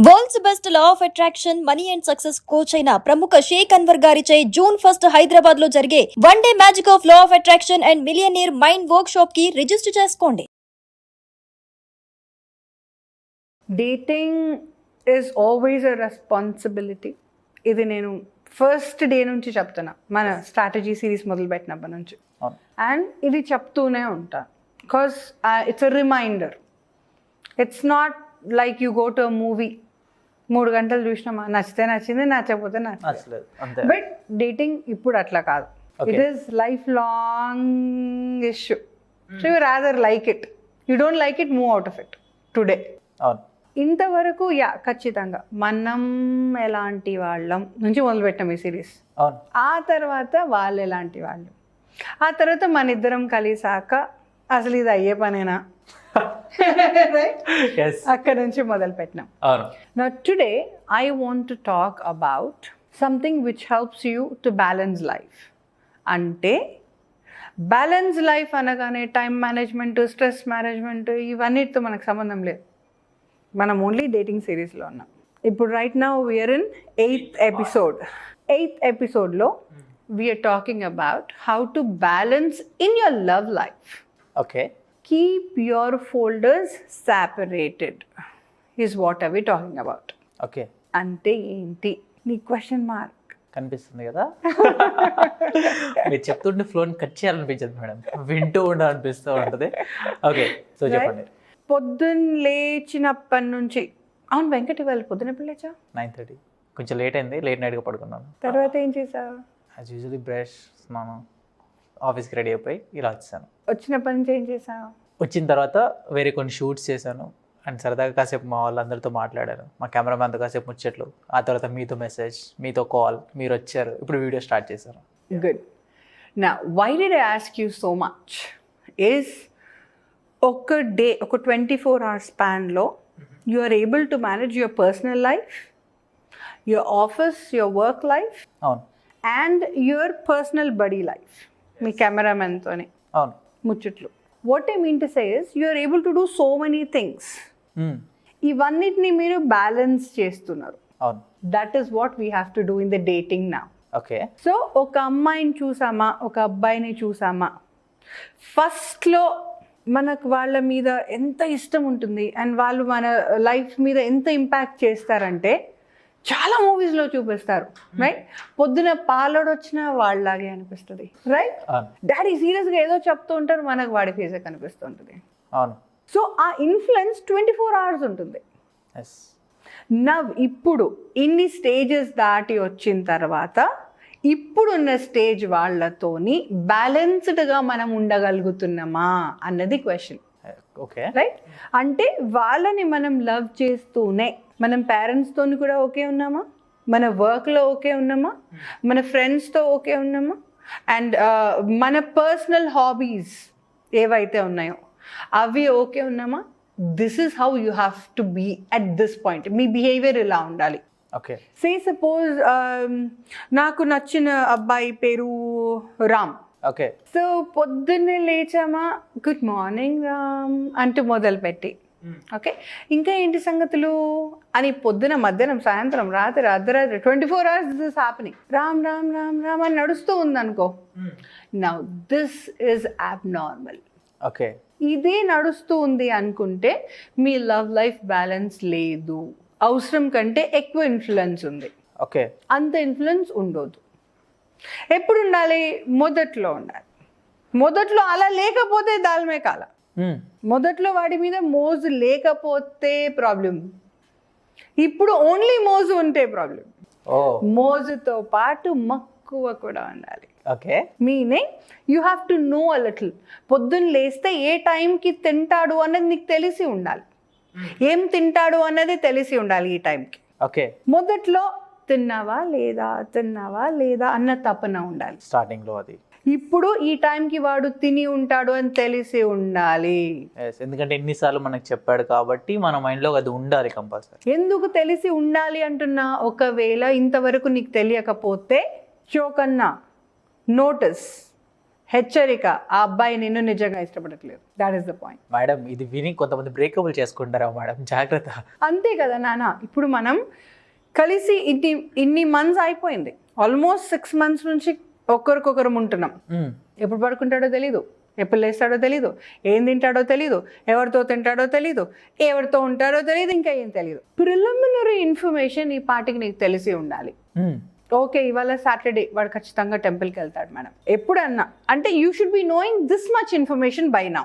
World's best law of attraction money and success coach అయిన ప్రముఖ షేక్ అన్వర్ గారిచే జూన్ 1 హైదరాబాద్ లో జరిగే one day magic of law of attraction and millionaire mind work shop కి register చేసుకోండి. Dating is always a responsibility. ఇది నేను first day నుంచి చెప్తున్నా, మన స్ట్రాటజీ సిరీస్ మొదలుపెట్టినప్పటి నుంచి. అండ్ ఇది చెప్తూనే ఉంటాను because it's a reminder. It's not like you go to a movie, 3 గంటలు చూసినామా, నచ్చితే నచ్చింది, నచ్చకపోతే నచ్చలేదు. బట్ డేటింగ్ ఇప్పుడు అట్లా కాదు. It is life long issue. So you rather like it, you don't like it, move out of it today. ఇంతవరకు ఖచ్చితంగా మనం ఎలాంటి వాళ్ళం నుంచి మొదలుపెట్టాం ఈ సిరీస్. ఆ తర్వాత వాళ్ళు ఎలాంటి వాళ్ళు, ఆ తర్వాత మన ఇద్దరం కలిసాక అసలు ఇది అయ్యే పనేనా, అక్కడ నుంచి మొదలు పెట్టినాం. Now today I want to talk about something which helps you to balance life. అంటే బ్యాలెన్స్ లైఫ్ అనగానే టైం మేనేజ్మెంట్, స్ట్రెస్ మేనేజ్మెంట్ ఇవన్నిటితో మనకు సంబంధం లేదు. మనం ఓన్లీ డేటింగ్ సిరీస్లో ఉన్నాం. ఇప్పుడు right now we are in 8th episode. 8th ఎపిసోడ్లో we are talking about how to balance in your love life. Okay, keep your folders separated is what are we talking about. Okay, అంటే ఏంటి నీ question mark కనిపిస్తుంది కదా. మీరు చెప్తుంటే ఫ్లోని cut చేయాలనిపించదు madam, వింటూ ఉండాలనిపిస్తూ ఉంటుంది. ఓకే, సో చెప్పండి. పొద్దున్న లేచినప్పటి నుంచి, అవును వెంకట్ ఇవాళ పొద్దున ఎప్పుడు లేచా? 9:30, కొంచెం లేట్ అయింది, లేట్ నైట్గా పడుకున్నాను. తర్వాత ఏం చేసావు? యాజ్ యూజువల్లీ బ్రష్, స్నానం, ఆఫీస్కి రెడీ అయిపోయి ఇలా వచ్చాను. వచ్చినప్పటి నుంచి ఏం చేసావు? వచ్చిన తర్వాత వేరే కొన్ని షూట్స్ చేశాను అండ్ సరదాగా కాసేపు మా వాళ్ళందరితో మాట్లాడాను, మా కెమెరామ్యాన్తో కాసేపు ముచ్చట్లు, ఆ తర్వాత మీతో మెసేజ్, మీతో కాల్, మీరు వచ్చారు, ఇప్పుడు వీడియో స్టార్ట్ చేశాను. గుడ్. నా why did I ask you so much is ఒక డే, ఒక 24 hours స్పాన్లో you are able to manage your personal life, your office, your work life అవును, and your personal buddy life. మీ కెమెరామెన్తోనే అవును, ముచ్చట్లు. What I mean to say is you are able to do so many things. ఇవన్నిటిని మీరు balance చేస్తున్నారు. అవును, that is what we have to do in the dating now. Okay, so ఒక అమ్మాయిని చూసామా, ఒక అబ్బాయిని చూసామా, ఫస్ట్లో మనకు వాళ్ళ మీద ఎంత ఇష్టం ఉంటుంది అండ్ వాళ్ళు మన లైఫ్ మీద ఎంత ఇంపాక్ట్ చేస్తారంటే చాలా మూవీస్లో చూపిస్తారు, రైట్? పొద్దున పాలోడు వచ్చినా వాళ్ళలాగే అనిపిస్తుంది, రైట్? డాడీ సీరియస్గా ఏదో చెప్తూ ఉంటారు, మనకు వాడి ఫేసే కనిపిస్తుంటుంది. అవును. సో ఆ ఇన్ఫ్లుయెన్స్ 24 hours ఉంటుంది. ఇప్పుడు ఇన్ని స్టేజెస్ దాటి వచ్చిన తర్వాత ఇప్పుడున్న స్టేజ్ వాళ్ళతోని బ్యాలెన్స్డ్గా మనం ఉండగలుగుతున్నామా అన్నది క్వశ్చన్. Okay, right? అంటే వాళ్ళని మనం లవ్ చేస్తూనే మనం పేరెంట్స్తోని కూడా ఓకే ఉన్నామా, మన వర్క్లో ఓకే ఉన్నామా, మన ఫ్రెండ్స్తో ఓకే ఉన్నామా, అండ్ మన పర్సనల్ హాబీస్ ఏవైతే ఉన్నాయో అవి ఓకే ఉన్నామా. This is how you have to be at this point. మీ బిహేవియర్ ఇలా ఉండాలి. ఓకే, సే సపోజ్ నాకు నచ్చిన అబ్బాయి పేరు రామ్. ఓకే, సో పొద్దున్నే లేచామా, గుడ్ మార్నింగ్ రామ్ అంటూ మొదలుపెట్టి, ఓకే ఇంకా ఏంటి సంగతులు అని పొద్దున, మధ్యాహ్నం, సాయంత్రం, రాత్రి, అర్ధరాత్రి 24 hours this is happening. Ram Ram Ram Ram అని నడుస్తూ ఉందనుకో. Now this is abnormal. Okay, ఇదే నడుస్తూ ఉంది అనుకుంటే మీ లవ్ లైఫ్ బ్యాలెన్స్ లేదు, అవసరం కంటే ఎక్కువ ఇన్ఫ్లుయెన్స్ ఉంది. ఓకే, అంత ఇన్ఫ్లుయెన్స్ ఉండొద్దు. ఎప్పుడు ఉండాలి? మొదట్లో ఉండాలి. మొదట్లో అలా లేకపోతే దాల్మే కాల. మొదట్లో వాడి మీద మోజు లేకపోతే ప్రాబ్లం, ఇప్పుడు ఓన్లీ మోజు ఉంటే ప్రాబ్లం. మోజుతో పాటు మక్కువ కూడా ఉండాలి. Okay, meaning you have to know a little. పొద్దున్న లేస్తే ఏ టైంకి తింటాడు అన్నది నీకు తెలిసి ఉండాలి, ఏం తింటాడు అన్నది తెలిసి ఉండాలి ఈ టైంకి. ఓకే, మొదట్లో తిన్నావా లేదా అన్న తపన ఉండాలి స్టార్టింగ్లో. అది ఇప్పుడు ఈ టైంకి వాడు తిని ఉంటాడు అని తెలిసి ఉండాలి. ఎందుకంటే ఎన్నిసార్లు మనకు చెప్పాడు కాబట్టి మన మైండ్లో అది ఉండాలి కంపల్సరీ. ఎందుకు తెలిసి ఉండాలి అంటున్నా, ఒకవేళ ఇంతవరకు నీకు తెలియకపోతే చోకన్నా నోటీస్, హెచ్చరిక, ఆ అబ్బాయి నిన్ను నిజంగా ఇష్టపడట్లేదు. That is the point. Madam ఇది విని కొంతమంది బ్రేకబుల్ చేసుకుంటారా మేడం, జాగ్రత్త. అంతే కదా నాన్న. ఇప్పుడు మనం కలిసి ఇన్ని మంత్స్ అయిపోయింది, ఆల్మోస్ట్ 6 months నుంచి ఒకరికొకరు ఉంటున్నాం. ఎప్పుడు పడుకుంటాడో తెలీదు, ఎప్పుడు లేస్తాడో తెలీదు, ఏం తింటాడో తెలీదు, ఎవరితో తింటాడో తెలీదు, ఎవరితో ఉంటాడో తెలీదు, ఇంకా ఏం తెలీదు. ప్రిలిమినరీ ఇన్ఫర్మేషన్ ఈ పాటికి నీకు తెలిసి ఉండాలి. ఓకే, ఇవాళ సాటర్డే, వాడు ఖచ్చితంగా టెంపుల్కి వెళ్తాడు మేడం, ఎప్పుడన్నా అంటే you should be knowing this much information by now.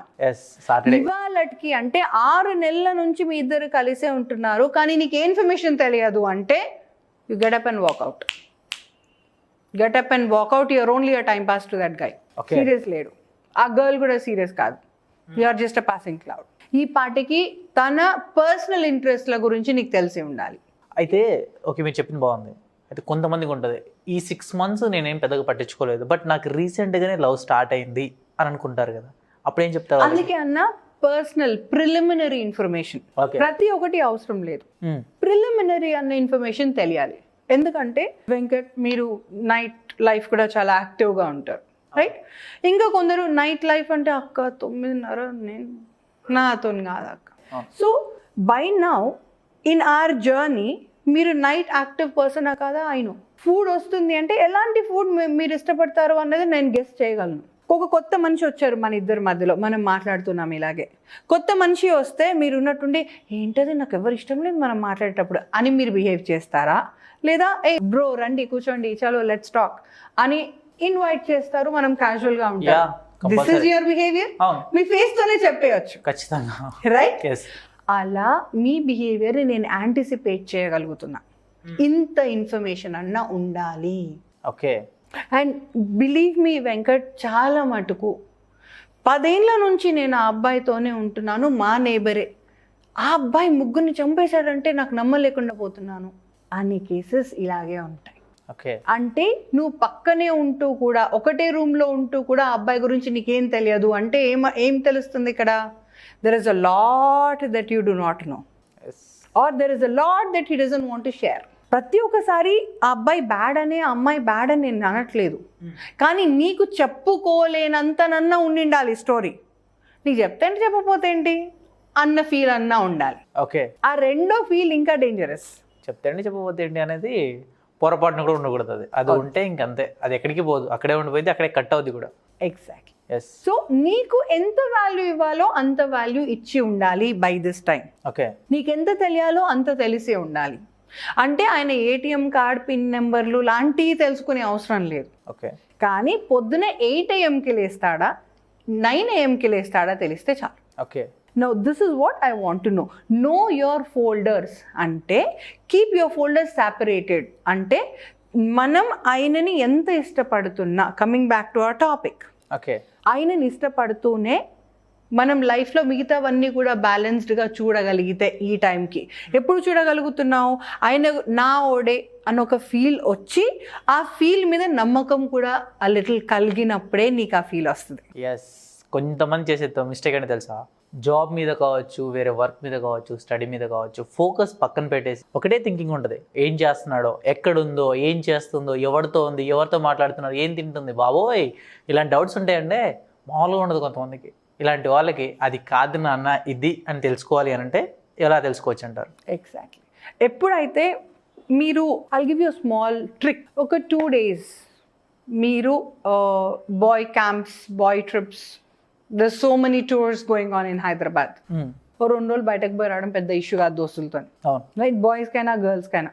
ఇవాళకి అంటే 6 నెలల నుంచి మీ ఇద్దరు కలిసే ఉంటున్నారు, కానీ నీకు ఏ ఇన్ఫర్మేషన్ తెలియదు అంటే you get up and walk out. Get up and walk out, you're only a time pass to that guy. Serious లేడు, ఆ గర్ల్ కూడా సీరియస్ కాదు, you're just a passing cloud. ఈ పాటికి తన పర్సనల్ ఇంట్రెస్ట్ల గురించి నీకు తెలిసి ఉండాలి. అయితే ఓకే, మీరు చెప్పింది బాగుంది. అయితే కొంతమందికి ఉంటుంది ఈ 6 months నేనేం పెద్దగా పట్టించుకోలేదు, బట్ నాకు రీసెంట్గానే లవ్ స్టార్ట్ అయింది అని అనుకుంటారు కదా, అప్పుడు ఏం చెప్తారు? అందుకే అన్న పర్సనల్ ప్రిలిమినరీ ఇన్ఫర్మేషన్ ప్రతి ఒక్కటి అవసరం లేదు. ప్రిలిమినరీ అన్న ఇన్ఫర్మేషన్ తెలియాలి. ఎందుకంటే వెంకట్, మీరు నైట్ లైఫ్ కూడా చాలా యాక్టివ్గా ఉంటారు, రైట్? ఇంకా కొందరు నైట్ లైఫ్ అంటే అక్క 9:30 నేను నాతో కాదు అక్క. So by now in our journey మీరు నైట్ యాక్టివ్ పర్సనా కాదా? అయిను. ఫుడ్ వస్తుంది అంటే ఎలాంటి ఫుడ్ మీరు ఇష్టపడతారు అన్నది నేను గెస్ చేయగలను. ఒక కొత్త మనిషి వచ్చారు మన ఇద్దరి మధ్యలో, మనం మాట్లాడుతున్నాం ఇలాగే. కొత్త మనిషి వస్తే మీరు ఉన్నట్టుండి ఏంటది నాకు ఎవరు ఇష్టం లేదు మనం మాట్లాడేటప్పుడు అని మీరు బిహేవ్ చేస్తారా? లేదా ఏ బ్రో రండి కూర్చోండి చలో లెట్స్ టాక్ అని ఇన్వైట్ చేస్తారు, మనం క్యాజువల్ గా ఉంటాం. This is your behaviour, me face తోనే చెప్పేయచ్చు ఖచ్చితంగా, రైట్? అలా మీ బిహేవియర్ నేను యాంటిసిపేట్ చేయగలుగుతున్నా. ఇంత ఇన్ఫర్మేషన్ అన్నా ఉండాలి. Okay. And believe me Venkat, చాలా మటుకు 10 ఏళ్ల నుంచి నేను ఆ అబ్బాయితోనే ఉంటున్నాను, మా నేబరే. ఆ అబ్బాయి ముగ్గురిని చంపేశాడంటే నాకు నమ్మలేకుండా పోతున్నాను అనే కేసెస్ ఇలాగే ఉంటాయి. ఓకే. అంటే నువ్వు పక్కనే ఉంటూ కూడా, ఒకటే రూమ్లో ఉంటూ కూడా ఆ అబ్బాయి గురించి నీకేం తెలియదు అంటే ఏం తెలుస్తుంది ఇక్కడ? There is a lot that you do not know. Yes. Or there is a lot that he doesn't want to share. ప్రతి ఒక్కసారి ఆ అబ్బాయి బ్యాడ్ అనే ఆ అమ్మాయి బ్యాడ్ అని నేను అనట్లేదు, కానీ నీకు చెప్పుకోలేనంతనన్నా ఉండిండాలి స్టోరీ. నీకు చెప్తే ఏంటి చెప్పకపోతే ఏంటి అన్న ఫీల్ అన్నా ఉండాలి. ఓకే. ఆ రెండో ఫీల్ ఇంకా డేంజరస్. చెప్తే ఏంటి చెప్పకపోతే ఏంటి అనేది పొరపాటున కూడా ఉండకూడదు. అది ఉంటే ఇంకంతే, అది ఎక్కడికి పోదు, అక్కడే ఉండిపోయింది, అక్కడే కట్ అవుద్ది కూడా. ఎగ్జాక్ట్లీ. సో నీకు ఎంత వాల్యూ ఇవ్వాలో అంత వాల్యూ ఇచ్చి ఉండాలి బై దిస్ టైం. ఓకే. నీకు ఎంత తెలియాలో అంత తెలిసి ఉండాలి. అంటే ఆయన ఏటీఎం కార్డ్ పిన్ నెంబర్లు లాంటివి తెలుసుకునే అవసరం లేదు. ఓకే. కానీ పొద్దున 8 AM లేస్తాడా 9 AM లేస్తాడా తెలిస్తే చాలు. Okay. Now this is what I want to know your folders. అంటే కీప్ యువర్ ఫోల్డర్స్ సెపరేటెడ్. అంటే మనం ఆయనని ఎంత ఇష్టపడుతున్నా, coming back to our topic, okay, ఆయనని ఇష్టపడుతూనే మనం లైఫ్లో మిగతావన్నీ కూడా బ్యాలెన్స్డ్గా చూడగలిగితే ఈ టైంకి ఎప్పుడు చూడగలుగుతున్నావు? ఆయన నా ఓడే అని ఒక ఫీల్ వచ్చి ఆ ఫీల్ మీద నమ్మకం కూడా ఆ లిటిల్ కలిగినప్పుడే నీకు ఆ ఫీల్ వస్తుంది. ఎస్. కొంతమంది చేసే మిస్టేక్ అంటే తెలుసా, జాబ్ మీద కావచ్చు, వేరే వర్క్ మీద కావచ్చు, స్టడీ మీద కావచ్చు, ఫోకస్ పక్కన పెట్టేసి ఒకటే థింకింగ్ ఉంటుంది. ఏం చేస్తున్నాడో, ఎక్కడుందో, ఏం చేస్తుందో, ఎవరితో ఉంది, ఎవరితో మాట్లాడుతున్నారో, ఏం తింటుంది, బాబోయ్ ఇలాంటి డౌట్స్ ఉంటాయంటే మామూలుగా ఉండదు కొంతమందికి. ఇలాంటి వాళ్ళకి అది కాదు నాన్న ఇది అని తెలుసుకోవాలి అని అంటే ఎలా తెలుసుకోవచ్చు అంటారు? ఎగ్జాక్ట్లీ. ఎప్పుడైతే మీరు I'll give you small trick. ఒక 2 days మీరు boy camps, boy trips, there's so many tours going on in Hyderabad. ఓ 2 రోజులు బయటకు పోయి రావడం పెద్ద ఇష్యూ కాదు దోస్తులతో, రైట్? బాయ్స్ కైనా గర్ల్స్ కైనా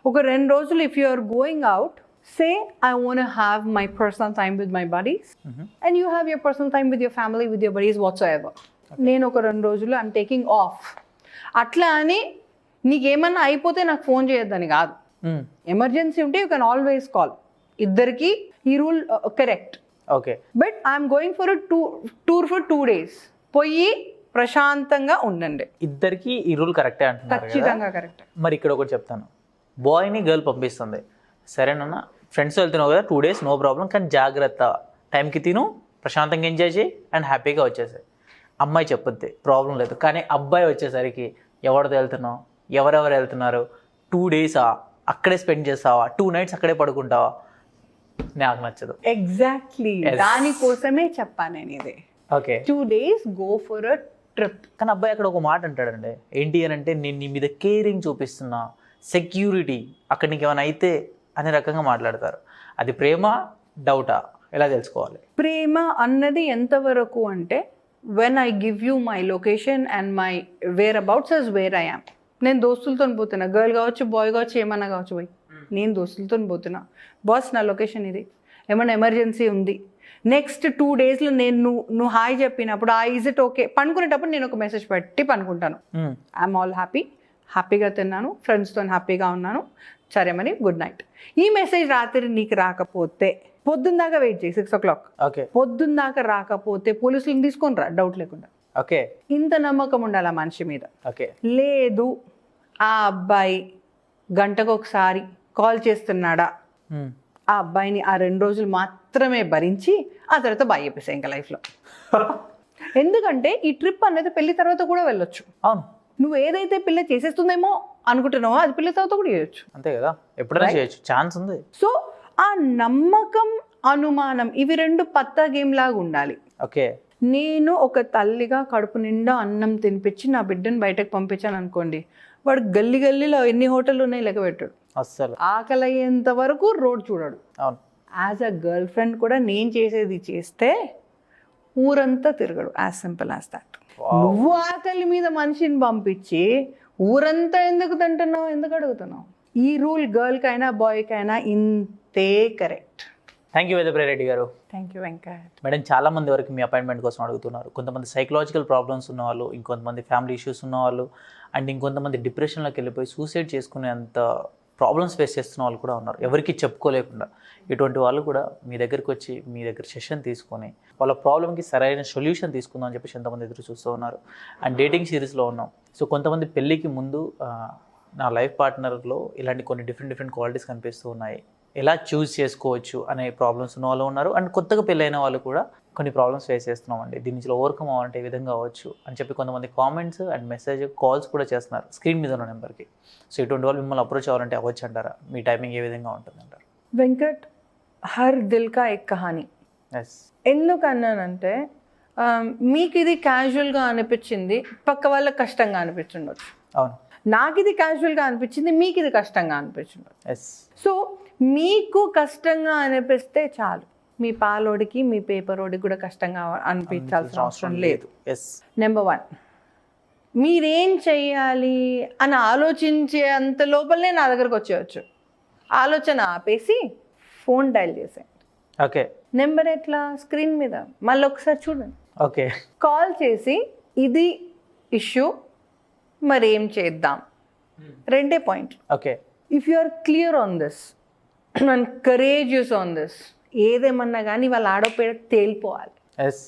ఒక 2 రోజులు if you are going out, say I want to have my personal time with my buddies, and you have your personal time with your family, with your buddies whatsoever. నేను ఒక 2 రోజులు I'm taking of. అట్లా అని నీకేమన్నా అయిపోతే నాకు phone చేయొద్దని కాదు. ఎమర్జెన్సీ ఉంటే యూ కెన్ ఆల్వేస్ కాల్. ఇద్దరికి ఈ rule correct. Okay. But I'm going for tour for 2 days. పోయి ప్రశాంతంగా ఉండండి. ఇద్దరికి ఈ రూల్ కరెక్టే అంటున్నారు. ఖచ్చితంగా కరెక్ట్. మరి ఇక్కడ ఒకటి చెప్తాను, బాయ్ని గర్ల్ పంపిస్తుంది, సరేనన్నా ఫ్రెండ్స్ వెళ్తున్నావు కదా 2 days నో ప్రాబ్లం, కానీ జాగ్రత్త, టైంకి తిను, ప్రశాంతంగా ఎంజాయ్ చేయి అండ్ హ్యాపీగా వచ్చేసాయి. అమ్మాయి చెప్పొద్ది, ప్రాబ్లం లేదు. కానీ అబ్బాయి వచ్చేసరికి ఎవరితో వెళ్తున్నావు, ఎవరెవరు వెళ్తున్నారు, 2 days అక్కడే స్పెండ్ చేస్తావా, 2 nights అక్కడే పడుకుంటావా, నాకు నచ్చదు. Exactly Yes. దానికోసమే చెప్పాను నేను ఇది. Okay 2 days go for a trip. కానీ అబ్బాయి అక్కడ ఒక మాట అంటాడండి, ఏంటి అని అంటే నేను నీ మీద కేరింగ్ చూపిస్తున్నా, సెక్యూరిటీ, అక్కడ నీకు ఏమైనా అయితే అనే రకంగా మాట్లాడతారు. అది ప్రేమ డౌటా ఎలా తెలుసుకోవాలి? ప్రేమ అన్నది ఎంతవరకు అంటే when I give you my location and my whereabouts is where I am. నేను దోస్తులతో పోతున్నా, గర్ల్ కావచ్చు బాయ్ కావచ్చు ఏమన్నా కావచ్చు పోయి, నేను దోస్తులతో పోతున్నా, బాస్ నా లొకేషన్ ఇది, ఏమన్నా ఎమర్జెన్సీ ఉంది, నెక్స్ట్ 2 daysలో నేను నువ్వు హాయ్ చెప్పినప్పుడు ఈజ్ ఇట్ ఓకే, పనుకునేటప్పుడు నేను ఒక మెసేజ్ పెట్టి పనుకుంటాను, ఐఎమ్ ఆల్ హ్యాపీగా తిన్నాను, ఫ్రెండ్స్తో హ్యాపీగా ఉన్నాను, సరే మరి గుడ్ నైట్. ఈ మెసేజ్ రాత్రి నీకు రాకపోతే పొద్దున్న దాకా వెయిట్ చేయి, 6 o'clock. ఓకే పొద్దున్న దాకా రాకపోతే పోలీసులను తీసుకొని రా, డౌట్ లేకుండా. ఓకే ఇంత నమ్మకం ఉండాలి ఆ మనిషి మీద. ఓకే లేదు ఆ అబ్బాయి గంటకు ఒకసారి కాల్ చేస్తున్నాడా, ఆ అబ్బాయిని ఆ 2 రోజులు మాత్రమే భరించి ఆ తర్వాత బాయ్ చెప్పేసాయి ఇంకా లైఫ్లో. ఎందుకంటే ఈ ట్రిప్ అనేది పెళ్లి తర్వాత కూడా వెళ్ళొచ్చు. అవును, నువ్వు ఏదైతే పిల్ల చేసేస్తుందేమో అనుకుంటున్నావో అది పిల్ల తర్వాత కూడా చేయొచ్చు. అంతే కదా, ఎప్పుడైనా చేయొచ్చు, ఛాన్స్ ఉంది. సో ఆ నమ్మకం అనుమానం ఇవి 2 పత్తా గేమ్ లాగా ఉండాలి. ఓకే నేను ఒక తల్లిగా కడుపు నిండా అన్నం తినిపించి నా బిడ్డను బయటకు పంపించాను అనుకోండి, వాడు గల్లీలో ఎన్ని హోటళ్ళు ఉన్నాయి లెక్క పెట్టాడు, అస్సలు ఆకలి అయ్యేంత వరకు రోడ్ చూడడు. అవును, యాజ్ అ గర్ల్ ఫ్రెండ్ కూడా నేను చేసేది చేస్తే ఊరంతా తిరగడు, యాజ్ సింపుల్ యాజ్ దాట్. నువ్వు ఆకలి మీద మనిషిని పంపించి ఊరంతా ఎందుకు తింటున్నావు, ఎందుకు అడుగుతున్నావు? ఈ రూల్ గర్ల్కైనా బాయ్కైనా ఇంతే correct. Thank you Vedapriya Reddy గారు. Thank you Venkat. మేడం, చాలా మంది వరకు మీ అపాయింట్మెంట్ కోసం అడుగుతున్నారు. కొంతమంది సైకలాజికల్ ప్రాబ్లమ్స్ ఉన్నవాళ్ళు, ఇంకొంతమంది ఫ్యామిలీ ఇష్యూస్ ఉన్నవాళ్ళు, అండ్ ఇంకొంతమంది డిప్రెషన్లోకి వెళ్ళిపోయి సూసైడ్ చేసుకునేంత ప్రాబ్లమ్స్ ఫేస్ చేస్తున్న వాళ్ళు కూడా ఉన్నారు, ఎవరికి చెప్పుకోలేకుండా. ఇటువంటి వాళ్ళు కూడా మీ దగ్గరికి వచ్చి మీ దగ్గర సెషన్ తీసుకొని వాళ్ళ ప్రాబ్లమ్కి సరైన సొల్యూషన్ తీసుకుందాం అని చెప్పేసి ఎంతమంది ఎదురు చూస్తూ ఉన్నారు. అండ్ డేటింగ్ సిరీస్లో ఉన్నాం. సో కొంతమంది పెళ్ళికి ముందు నా లైఫ్ పార్ట్నర్లో ఇలాంటి కొన్ని డిఫరెంట్ క్వాలిటీస్ కనిపిస్తూ ఉన్నాయి, ఎలా చూస్ చేసుకోవచ్చు అనే ప్రాబ్లమ్స్ ఉన్న వాళ్ళు ఉన్నారు. అండ్ కొత్తగా పెళ్ళైన వాళ్ళు కూడా కొన్ని ప్రాబ్లమ్స్ ఫేస్ చేస్తున్నామండి, దీని నుంచి ఓవర్కమ్ అవ్వాలంటే ఏ విధంగా అవ్వచ్చు అని చెప్పి కొంతమంది కామెంట్స్ అండ్ మెసేజ్ కాల్స్ కూడా చేస్తున్నారు స్క్రీన్ మీద ఉన్న నెంబర్కి. సో ఇటువంటి వాళ్ళు మిమ్మల్ని అప్రోచ్ అవ్వాలంటే అవ్వచ్చు అంటారా? మీ టైమింగ్ ఏ విధంగా ఉంటుంది అంటారు? వెంకట్, హర్ దిల్ కా ఎక్ కహానీ. ఎస్. ఎందుకన్నానంటే మీకు ఇది క్యాజువల్గా అనిపించింది, పక్క వాళ్ళకి కష్టంగా అనిపించుండొచ్చు. అవును. నాకు ఇది క్యాజువల్గా అనిపించింది, మీకు ఇది కష్టంగా అనిపించుండొచ్చు. ఎస్. సో మీకు కష్టంగా అనిపిస్తే చాలు, మీ పాలోడికి మీ పేపరోడికి కూడా కష్టంగా అనిపించాల్సిన అవసరం లేదు. ఎస్. నెంబర్ 1, మీరేం చెయ్యాలి అని ఆలోచించే అంత లోపలనే నా దగ్గరకు వచ్చేయచ్చు. ఆలోచన ఆపేసి ఫోన్ డైల్ చేసేయండి. ఓకే. నెంబర్ ఎట్లా? స్క్రీన్ మీద మళ్ళీ ఒకసారి చూడండి. ఓకే. కాల్ చేసి ఇది ఇష్యూ, మరి ఏం చేద్దాం, 2 పాయింట్లు. Okay. If you are clear on this and courageous on this, ఏదేమన్నా కానీ వాళ్ళ ఆడపేడ తేలిపోవాలి. ఎస్.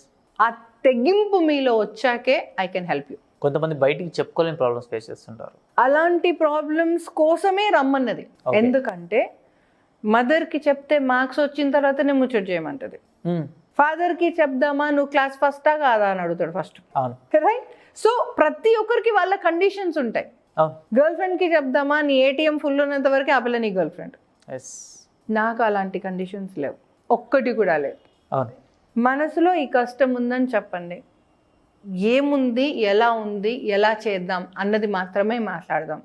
ఆ తెగింపు మీలో వచ్చాకే ఐ కెన్ హెల్ప్ యూ. కొంతమంది బయటికి చెప్పుకోలేని ప్రాబ్లమ్స్ ఫేస్ చేస్తుంటారు. అలాంటి ప్రాబ్లమ్స్ కోసమే రమ్మన్నది. ఎందుకంటే మదర్కి చెప్తే మార్క్స్ వచ్చిన తర్వాతనే ముచ్చట చేయమంటది, ఫాదర్కి చెప్దామా నువ్వు క్లాస్ ఫస్టా కాదా అని అడుగుతాడు ఫస్ట్. అవును. రైట్. సో ప్రతి ఒక్కరికి వాళ్ళ కండిషన్స్ ఉంటాయి. గర్ల్ ఫ్రెండ్కి చెప్దామా నీ ఏటీఎం ఫుల్ ఉన్నంత వరకు ఆ పిల్ల నీ గర్ల్ ఫ్రెండ్. ఎస్. నాకు అలాంటి కండిషన్స్ లేవు, ఒక్కటి కూడా లేదు. అవును. మనసులో ఈ కష్టం ఉందని చెప్పండి, ఏముంది, ఎలా ఉంది, ఎలా చేద్దాం అన్నది మాత్రమే మాట్లాడదాం.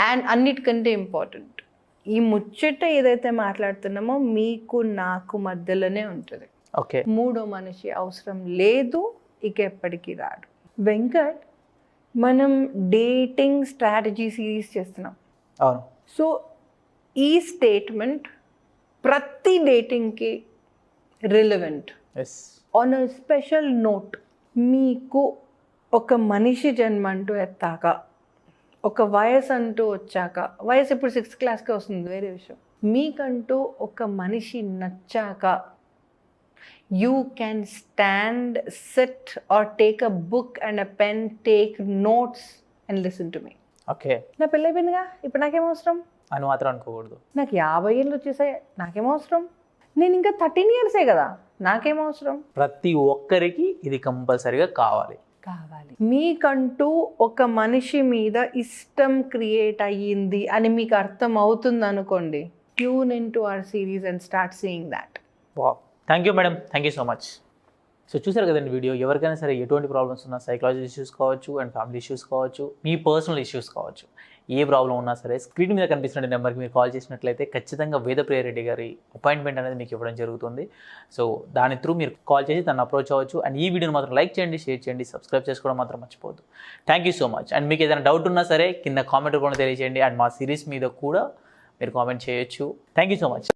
అండ్ అన్నిటికంటే ఇంపార్టెంట్, ఈ ముచ్చట ఏదైతే మాట్లాడుతున్నామో మీకు నాకు మధ్యలోనే ఉంటుంది. ఓకే. 3వ మనిషి అవసరం లేదు, ఇక ఎప్పటికీ రాడు. వెంకట్, మనం డేటింగ్ స్ట్రాటజీ సిరీస్ చేస్తున్నాం. అవును. సో ఈ స్టేట్మెంట్ ప్రతి డేటింగ్కి relevant. Yes. On a special note, మీకు ఒక మనిషి జన్మ అంటూ ఎత్తాక, ఒక వయసు అంటూ వచ్చాక, వయసు ఇప్పుడు 6th క్లాస్కే వస్తుంది వేరే విషయం, మీకంటూ ఒక మనిషి నచ్చాక you can stand, sit or take a book and a pen, take notes and listen to me. Okay. నా పెళ్ళైపోయిందిగా, ఇప్పుడు నాకేం అవసరం అని మాత్రం అనుకోకూడదు. నాకు 50 ఏళ్ళు వచ్చేసాయి, నాకేం అవసరం, నేను ఇంకా 13 yearsే కదా, నాకేం అవసరం. ప్రతి ఒక్కరికి ఇది కంపల్సరీగా కావాలి. మీకంటూ ఒక మనిషి మీద ఇష్టం క్రియేట్ అయ్యింది అని మీకు అర్థం అవుతుంది అనుకోండి, tune into our series and start seeing that. Wow, thank you madam, thank you so much. So చూసారు కదండి వీడియో. ఎవరికైనా సరే ఎటువంటి ప్రాబ్లమ్స్ ఉన్నా, సైకలాజికల్ ఇష్యూస్ కావచ్చు అండ్ ఫ్యామిలీ ఇష్యూస్ కావచ్చు, మీ పర్సనల్ ఇష్యూస్ కావచ్చు, ఏ ప్రాబ్లం ఉన్నా సరే స్క్రీన్ మీద కనిపిస్తున్న నెంబర్కి మీరు కాల్ చేసినట్లయితే ఖచ్చితంగా వేదప్రియ రెడ్డి గారి అపాయింట్మెంట్ అనేది మీకు ఇవ్వడం జరుగుతుంది. సో దాని త్రూ మీరు కాల్ చేసి తను అప్రోచ్ అవ్వచ్చు. అండ్ ఈ వీడియోని మాత్రం లైక్ చేయండి, షేర్ చేయండి, సబ్స్క్రైబ్ చేసుకోవడం మాత్రం మర్చిపోవద్దు. Thank you so much. And మీకు ఏదైనా డౌట్ ఉన్నా సరే కింద కామెంట్ కూడా తెలియజేయండి. అండ్ మా సిరీస్ మీద కూడా మీరు కామెంట్ చేయొచ్చు. Thank you so much.